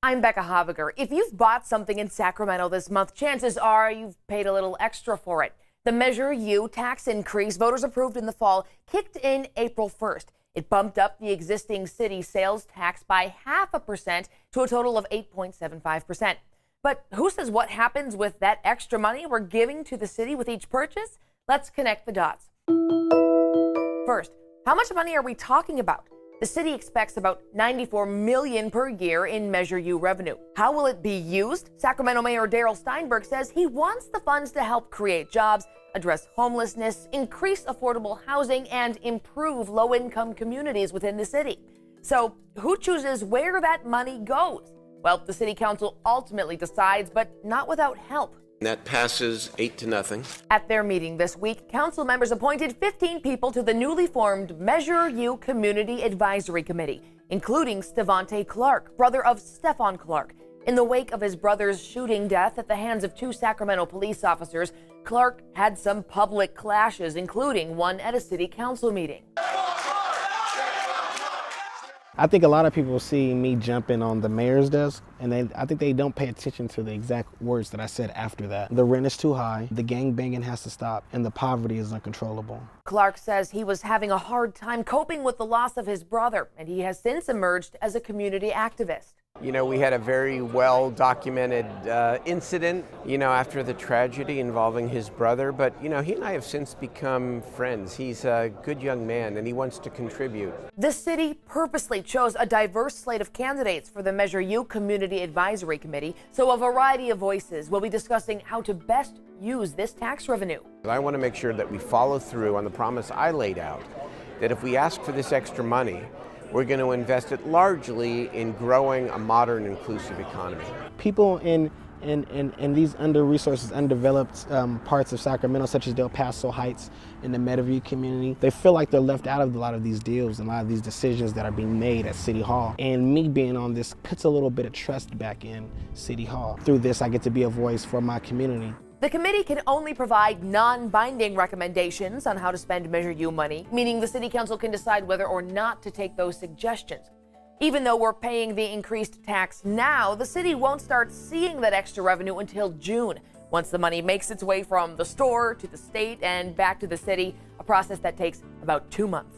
I'm Becca Haviger. If you've bought something in Sacramento this month, chances are you've paid a little extra for it. The Measure U tax increase voters approved in the fall kicked in April 1st. It bumped up the existing city sales tax by 0.5% to a total of 8.75%. But who says what happens with that extra money we're giving to the city with each purchase? Let's connect the dots. First, how much money are we talking about? The city expects about $94 million per year in Measure U revenue. How will it be used? Sacramento Mayor Darrell Steinberg says he wants the funds to help create jobs, address homelessness, increase affordable housing, and improve low-income communities within the city. So who chooses where that money goes? Well, the city council ultimately decides, but not without help. That passes 8-0. At their meeting this week, council members appointed 15 people to the newly formed Measure U Community Advisory Committee, including Stevante Clark, brother of Stefan Clark. In the wake of his brother's shooting death at the hands of 2 Sacramento police officers, Clark had some public clashes, including one at a city council meeting. I think a lot of people see me jumping on the mayor's desk, and I think they don't pay attention to the exact words that I said after that. The rent is too high, the gang banging has to stop, and the poverty is uncontrollable. Clark says he was having a hard time coping with the loss of his brother, and he has since emerged as a community activist. You know, we had a very well-documented incident, after the tragedy involving his brother. But, he and I have since become friends. He's a good young man, and he wants to contribute. The city purposely chose a diverse slate of candidates for the Measure U Community Advisory Committee, so a variety of voices will be discussing how to best use this tax revenue. I want to make sure that we follow through on the promise I laid out, that if we ask for this extra money, we're going to invest it largely in growing a modern, inclusive economy. People in these under-resourced, undeveloped parts of Sacramento, such as Del Paso Heights and the Meadowview community, they feel like they're left out of a lot of these deals and a lot of these decisions that are being made at City Hall. And me being on this puts a little bit of trust back in City Hall. Through this, I get to be a voice for my community. The committee can only provide non-binding recommendations on how to spend Measure U money, meaning the city council can decide whether or not to take those suggestions. Even though we're paying the increased tax now, the city won't start seeing that extra revenue until June, once the money makes its way from the store to the state and back to the city, a process that takes about 2 months.